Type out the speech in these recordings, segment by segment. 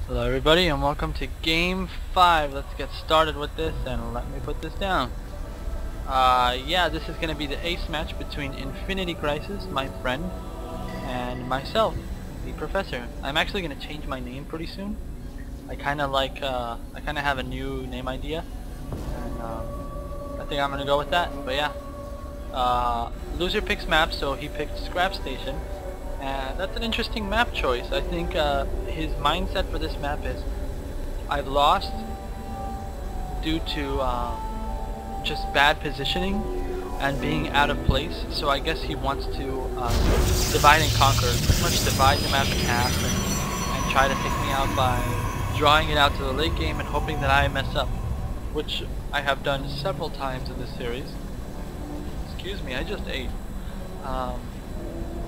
Hello everybody and welcome to game 5. Let's get started with this and let me put this down. Yeah, this is going to be the ace match between InfCrisis, my friend, and myself, the Professor. I'm actually going to change my name pretty soon. I kind of have a new name idea, and I think I'm going to go with that. But yeah, loser picks map, so he picked Scrap Station. And that's an interesting map choice. I think his mindset for this map is, I've lost due to just bad positioning and being out of place. So I guess he wants to divide and conquer, pretty much divide the map in half and try to take me out by drawing it out to the late game and hoping that I mess up, which I have done several times in this series. Excuse me, I just ate.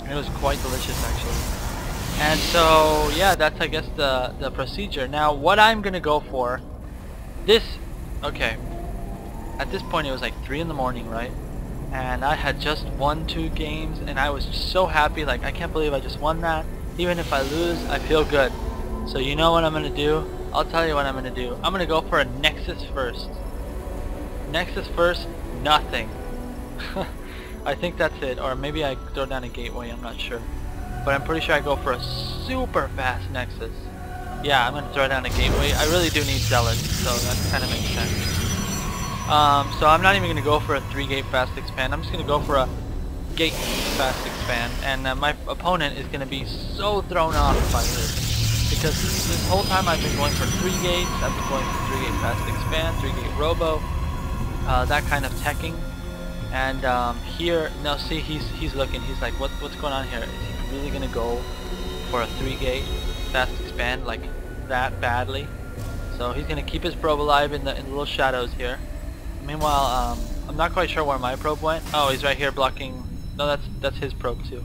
It was quite delicious actually. And so yeah, that's I guess the procedure. Now what I'm gonna go for okay, at this point it was like 3 in the morning, right? And I had just won 2 games and I was so happy, like I can't believe I just won that. Even if I lose, I feel good. So you know what I'm gonna do? I'll tell you what I'm gonna do. I'm gonna go for a Nexus first. Nexus first, nothing. I think that's it, or maybe I throw down a gateway, I'm not sure. But I'm pretty sure I go for a super fast Nexus. Yeah, I'm going to throw down a gateway. I really do need Zealots, so that kind of makes sense. So I'm not even going to go for a 3-gate fast expand, I'm just going to go for a gate fast expand. And my opponent is going to be so thrown off by this. Because this whole time I've been going for 3 gates, I've been going for 3-gate fast expand, 3-gate robo, that kind of teching. And here, now see, he's looking, he's like, what's going on here? Is he really gonna go for a 3-gate fast expand like that badly? So he's gonna keep his probe alive in the little shadows here. Meanwhile, I'm not quite sure where my probe went. Oh, he's right here blocking. No, that's his probe too.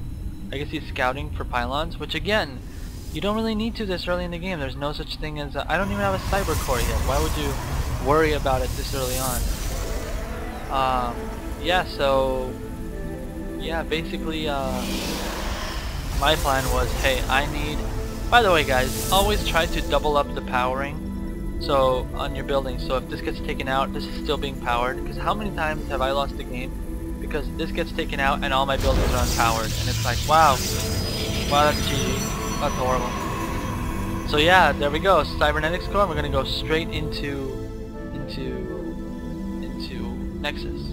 I guess he's scouting for pylons, which again, you don't really need to this early in the game. There's no such thing as I don't even have a cyber core yet. Why would you worry about it this early on? Yeah, so yeah, basically my plan was, hey, I need, by the way guys, always try to double up the powering so on your building, so if this gets taken out, this is still being powered, because how many times have I lost a game because this gets taken out and all my buildings are unpowered, and it's like, wow, that's GG, that's horrible. So yeah, there we go, cybernetics core. We're gonna go straight into Nexus.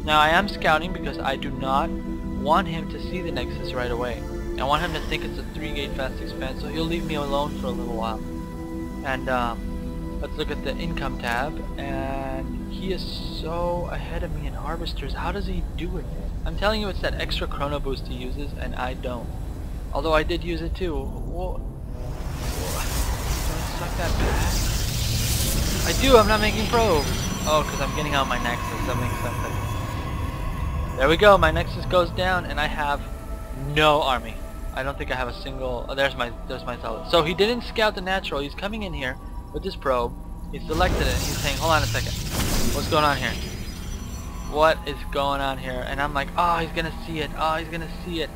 Now I am scouting because I do not want him to see the Nexus right away. I want him to think it's a 3-gate fast expand, so he'll leave me alone for a little while. And let's look at the income tab, and he is so ahead of me in harvesters. How does he do it? I'm telling you, it's that extra chrono boost he uses and I don't. Although I did use it too. Whoa. Do I suck that bad? I do, I'm not making probes. Oh, because I'm getting out my Nexus, that makes sense. There we go, my Nexus goes down and I have no army. I don't think I have a single, oh, there's my Zealot. So he didn't scout the natural, he's coming in here with his probe, he's selected it, and he's saying, hold on a second, what's going on here? What is going on here? And I'm like, oh, he's gonna see it, oh, he's gonna see it.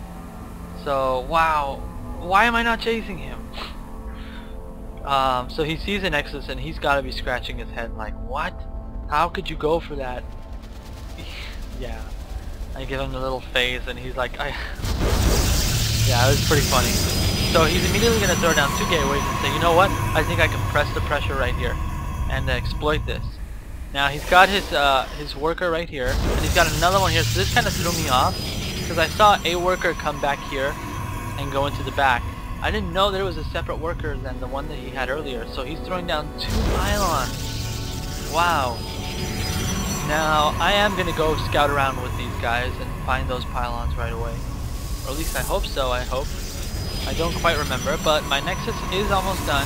So, wow, why am I not chasing him? So he sees a Nexus and he's gotta be scratching his head like, what? How could you go for that? Yeah. I give him the little phase and he's like, yeah, it was pretty funny. So he's immediately going to throw down 2 gateways and say, you know what, I think I can press the pressure right here and exploit this. Now he's got his worker right here, and he's got another one here, so this kind of threw me off, because I saw a worker come back here and go into the back. I didn't know there was a separate worker than the one that he had earlier, so he's throwing down 2 pylons. Wow. Now, I am going to go scout around with these guys and find those pylons right away. Or at least I hope so, I hope. I don't quite remember, but my Nexus is almost done.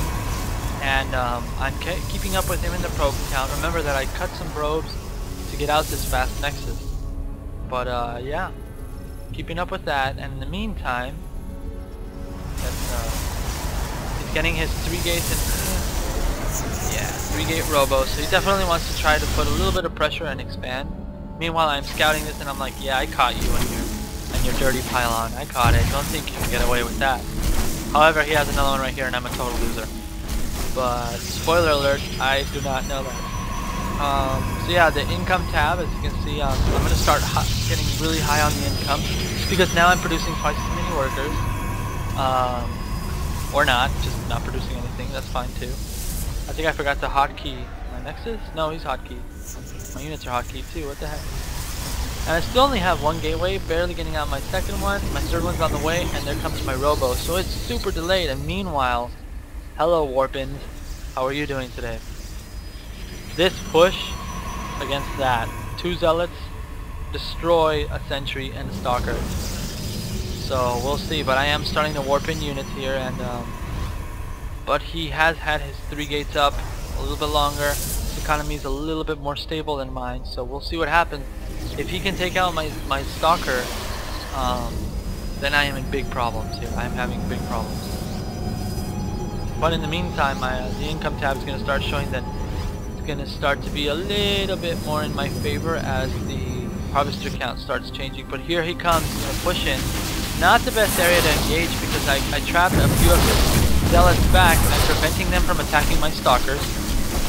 And I'm keeping up with him in the probe count. Remember that I cut some probes to get out this fast Nexus. But yeah, keeping up with that. And in the meantime, he's getting his 3 gates and... yeah, 3-gate robo, so he definitely wants to try to put a little bit of pressure and expand. Meanwhile, I'm scouting this and I'm like, yeah, I caught you and your dirty pylon. I caught it. Don't think you can get away with that. However, he has another one right here and I'm a total loser. but spoiler alert, I do not know that. So yeah, the income tab, as you can see, I'm going to start getting really high on the income, just because now I'm producing twice as many workers, or not, just not producing anything, that's fine too. I think I forgot to hotkey my Nexus? No, he's hotkey. My units are hotkey too, what the heck? And I still only have one gateway, barely getting out my second one, my third one's on the way, and there comes my robo, so it's super delayed. And meanwhile, hello Warpins, how are you doing today? This push against that, 2 zealots destroy a sentry and a stalker. So we'll see, but I am starting to warp in units here, and but he has had his 3 gates up a little bit longer. His economy is a little bit more stable than mine, so we'll see what happens. If he can take out my stalker, then I am in big problems here. I am having big problems. But in the meantime, the income tab is going to start showing that it's going to start to be a little bit more in my favor as the harvester count starts changing. But here he comes, he's going to push in. Not the best area to engage because I trapped a few of his zealots back and I'm preventing them from attacking my stalkers.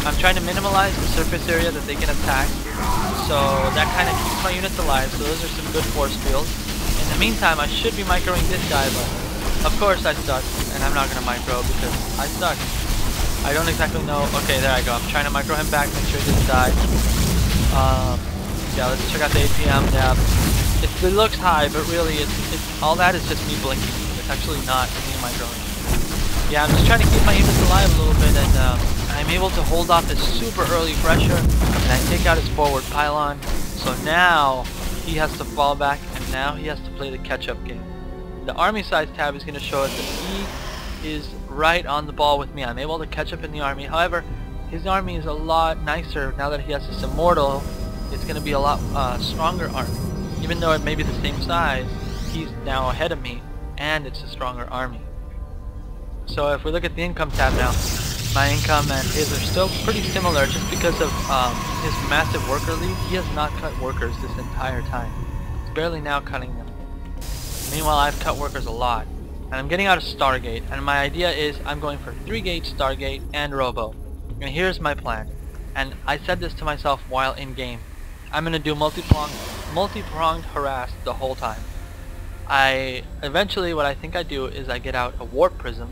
I'm trying to minimize the surface area that they can attack, so that kind of keeps my units alive, so those are some good force fields. In the meantime, I should be microing this guy, but of course I suck, and I'm not going to micro because I suck. I don't exactly know. Okay, there I go. I'm trying to micro him back, make sure he doesn't die. Yeah, let's check out the APM tab. It looks high, but really it's all that is just me blinking. It's actually not me microing. Yeah, I'm just trying to keep my units alive a little bit, and I'm able to hold off this super early pressure, and I take out his forward pylon. So now he has to fall back, and now he has to play the catch-up game. The army size tab is going to show us that he is right on the ball with me. I'm able to catch up in the army. However, his army is a lot nicer now that he has this immortal. It's going to be a lot stronger army. Even though it may be the same size, he's now ahead of me, and it's a stronger army. So if we look at the income tab now, my income and his are still pretty similar just because of his massive worker lead. He has not cut workers this entire time. He's barely now cutting them. Meanwhile, I've cut workers a lot. And I'm getting out of Stargate, and my idea is I'm going for 3-gate Stargate and Robo. And here's my plan. And I said this to myself while in game. I'm going to do multi-pronged harass the whole time. Eventually what I think I do is I get out a Warp Prism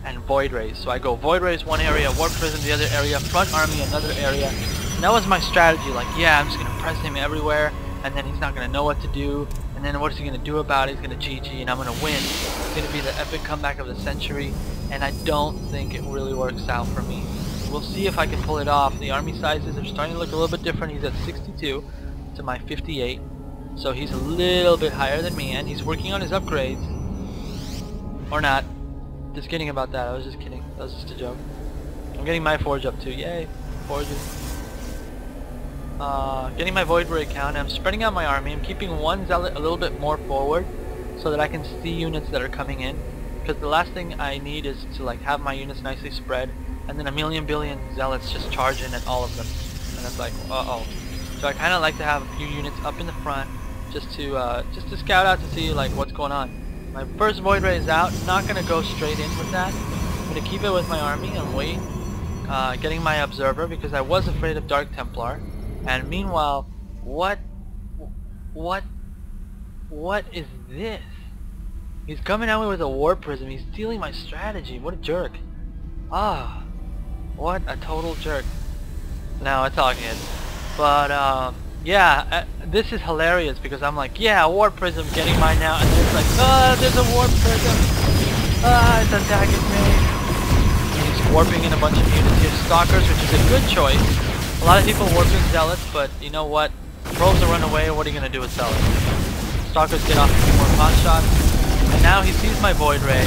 and Void Rays. So I go Void Rays one area, Warp Prism the other area, Front Army another area. And that was my strategy, like, yeah, I'm just going to press him everywhere, and then he's not going to know what to do, and then what is he going to do about it? He's going to GG, and I'm going to win. It's going to be the epic comeback of the century, and I don't think it really works out for me. We'll see if I can pull it off. The army sizes are starting to look a little bit different. He's at 62 to my 58, so he's a little bit higher than me, and he's working on his upgrades. Or not. Just kidding about that. I was just kidding. That was just a joke. I'm getting my forge up too. Yay, forges. Getting my void ray count. I'm spreading out my army. I'm keeping one zealot a little bit more forward so that I can see units that are coming in. Because the last thing I need is to like have my units nicely spread, and then a million billion zealots just charge in at all of them, and it's like, uh-oh. So I kind of like to have a few units up in the front just to scout out to see like what's going on. My first void ray is out. Not gonna go straight in with that. I'm gonna keep it with my army and wait. Getting my observer because I was afraid of Dark Templar. And meanwhile, what is this? He's coming at me with a Warp Prism. He's stealing my strategy. What a jerk. Ah, what a total jerk. No, it's all good. But yeah, this is hilarious because I'm like, yeah, Warp Prism, getting mine now, and then it's like, there's a Warp Prism. It's attacking me. And he's warping in a bunch of units here. Stalkers, which is a good choice. A lot of people warping Zealots, but you know what? Probes will run away. What are you gonna do with Zealots? Stalkers get off a few more pot shots, and now he sees my Void Ray,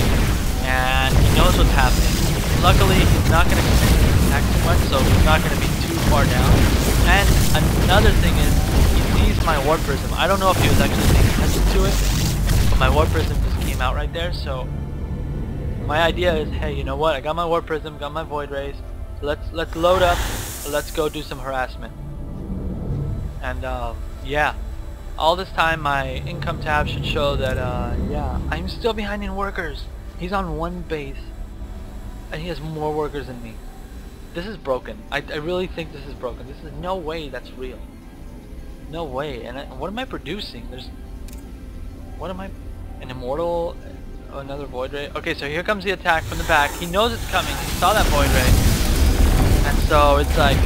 and he knows what's happening. Luckily, he's not gonna continue to attack too much, so he's not gonna be too far down. And another thing is, he sees my Warp Prism. I don't know if he was actually paying attention to it, but my Warp Prism just came out right there, so my idea is, hey, you know what? I got my Warp Prism, got my Void Rays, so let's load up, let's go do some harassment. And yeah, all this time my income tab should show that, yeah, I'm still behind in workers. He's on one base. and he has more workers than me. This is broken. I really think this is broken. This is no way that's real. No way. And what am I producing? What am I? An immortal? Another void ray? Okay, so here comes the attack from the back. He knows it's coming. He saw that void ray. And so it's like,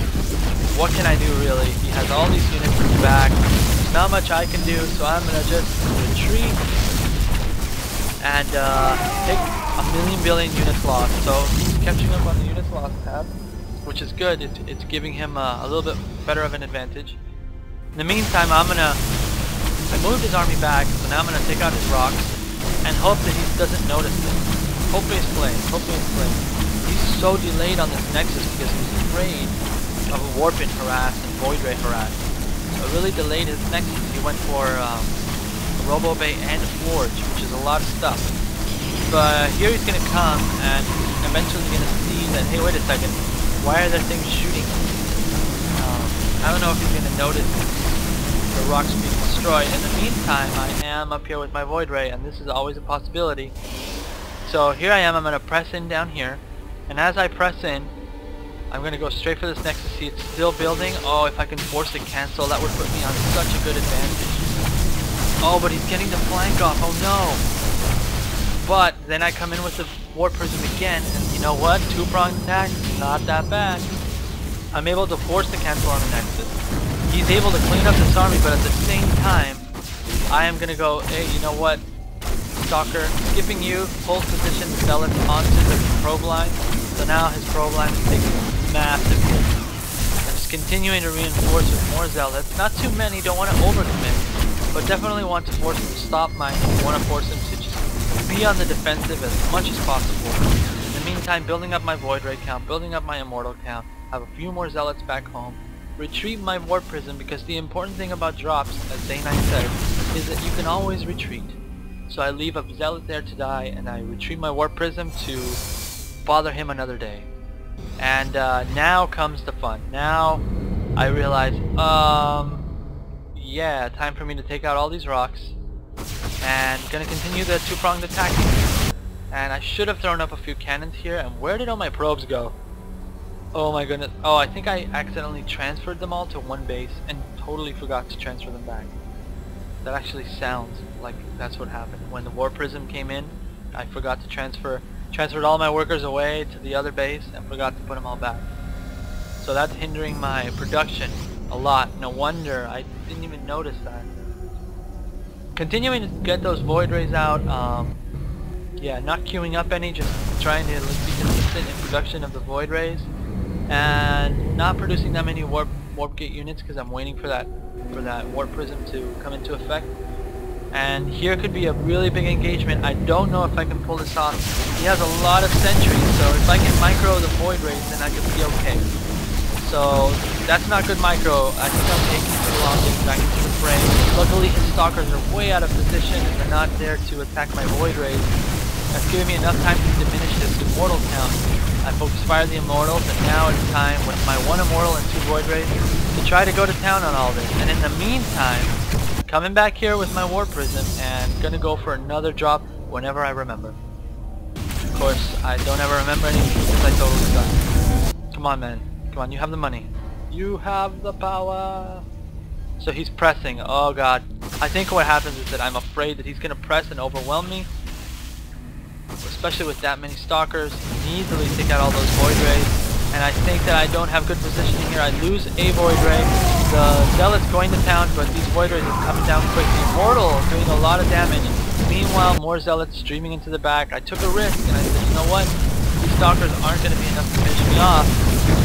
what can I do really? He has all these units in the back. There's not much I can do, so I'm gonna just retreat and take a million billion units lost. So he's catching up on the units lost tab, which is good. It's giving him a little bit better of an advantage. In the meantime, I moved his army back, so now I'm gonna take out his rocks and hope that he doesn't notice this. Hopefully it's playing. Hopefully it's playing. He's so delayed on this nexus because he's afraid of a warping harass and void ray harass. So it really delayed his nexus. He went for Robo Bay and Forge, which is a lot of stuff. But here he's gonna come and eventually gonna see that, hey, wait a second, why are there things shooting? I don't know if he's gonna notice the rocks being destroyed. In the meantime, I am up here with my void ray, and this is always a possibility. So here I am. I'm gonna press in down here, and as I press in, I'm gonna go straight for this nexus. See, it's still building. Oh, if I can force it cancel, that would put me on such a good advantage. Oh, but he's getting the flank off. Oh no! But then I come in with the warp prism again, and you know what? Two-pronged attack, not that bad. I'm able to force the cancel on the nexus. He's able to clean up this army, but at the same time, I am gonna go, hey, you know what? Stalker, skipping you, hold position, zealot onto the probe line. So now his probe line is taking massive hits. I'm just continuing to reinforce with more zealots. Not too many, don't want to overcommit, but definitely want to force him to stop mining. Want to force him to just be on the defensive as much as possible. In the meantime, building up my void ray count, building up my immortal count, have a few more zealots back home, retreat my warp prism, because the important thing about drops, as Day9 said, is that you can always retreat. So I leave a zealot there to die, and I retreat my warp prism to bother him another day. And now comes the fun. Now I realize, yeah, time for me to take out all these rocks, and gonna continue the two-pronged attacking. And I should have thrown up a few cannons here, and where did all my probes go? Oh my goodness. Oh, I think I accidentally transferred them all to one base and totally forgot to transfer them back. That actually sounds like that's what happened. When the warp prism came in, I forgot to transferred all my workers away to the other base and forgot to put them all back. So that's hindering my production a lot. No wonder I didn't even notice that. Continuing to get those void rays out. Yeah, not queuing up any, just trying to be consistent in production of the void rays. And not producing that many warp gate units because I'm waiting for that warp prism to come into effect. And here could be a really big engagement. I don't know if I can pull this off. He has a lot of sentries, so if I can micro the void rays, then I could be okay. So that's not good micro. I think I'm taking too long getting back into the fray. Luckily his stalkers are way out of position and they're not there to attack my void rays. That's giving me enough time to diminish this immortal count. I focus fire the immortals, and now it's time with my one immortal and two void rays to try to go to town on all this. And in the meantime, coming back here with my warp prism and gonna go for another drop whenever I remember. Of course, I don't ever remember anything because I totally suck. Come on, man. Come on, you have the money. You have the power. So he's pressing. Oh god. I think what happens is that I'm afraid that he's gonna press and overwhelm me. Especially with that many stalkers, easily take out all those void rays, and I think that I don't have good positioning here. I lose a void ray, the zealot's going to town, but these void rays are coming down quick. The immortal doing a lot of damage. Meanwhile, more zealots streaming into the back. I took a risk, and I said, you know what? These stalkers aren't going to be enough to finish me off,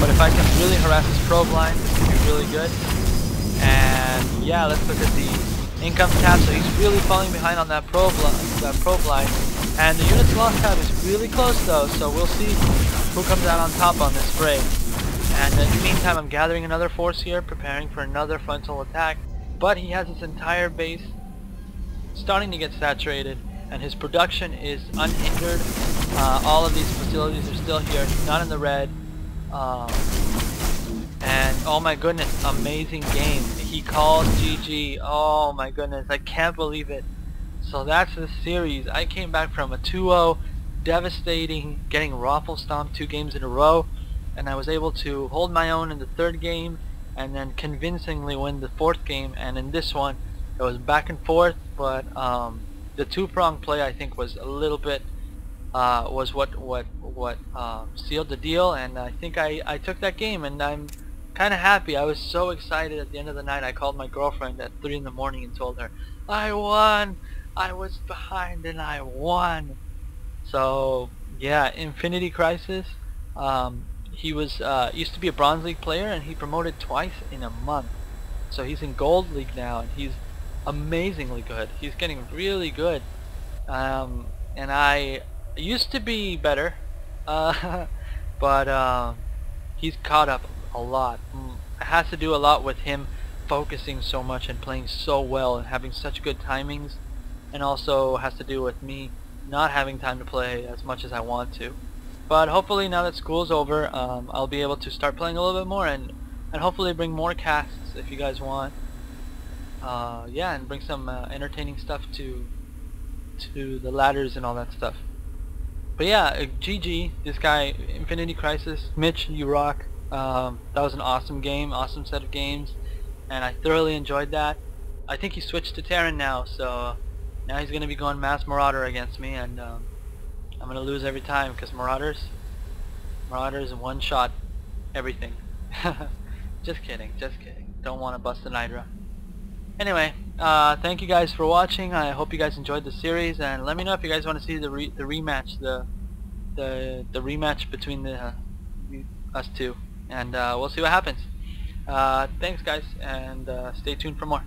but if I can really harass this probe line, this could be really good. And yeah, let's look at the income tab. So he's really falling behind on that probe line. And the units lost tab is really close though, so we'll see who comes out on top on this fray. And in the meantime, I'm gathering another force here, preparing for another frontal attack. But he has his entire base starting to get saturated, and his production is unhindered. All of these facilities are still here. He's not in the red. And oh my goodness, amazing game. He calls GG. Oh my goodness, I can't believe it. So that's the series. I came back from a 2-0 devastating, getting raffle stomped 2 games in a row, and I was able to hold my own in the 3rd game and then convincingly win the 4th game. And in this one it was back and forth, but the two-prong play I think was a little bit was what sealed the deal, and I think I took that game, and I'm kind of happy. I was so excited at the end of the night. I called my girlfriend at 3 in the morning and told her I won. I was behind and I won. So yeah, Infinity Crisis. He was used to be a Bronze League player, and he promoted twice in a month. So he's in Gold League now, and he's amazingly good. He's getting really good. And I used to be better, uh, but he's caught up a lot. It has to do a lot with him focusing so much and playing so well and having such good timings, and also has to do with me not having time to play as much as I want to. But hopefully now that school's over, I'll be able to start playing a little bit more, and hopefully bring more casts if you guys want. Yeah, and bring some entertaining stuff to the ladders and all that stuff. But yeah, GG, this guy, Infinity Crisis. Mitch, you rock. That was an awesome game, awesome set of games, and I thoroughly enjoyed that. I think he switched to Terran now, so now he's going to be going Mass Marauder against me, and I'm going to lose every time, because Marauders one-shot everything. Just kidding, just kidding. Don't want to bust an Hydra. Anyway, thank you guys for watching. I hope you guys enjoyed the series, and let me know if you guys want to see the rematch, the rematch between us two, and we'll see what happens. Thanks guys, and stay tuned for more.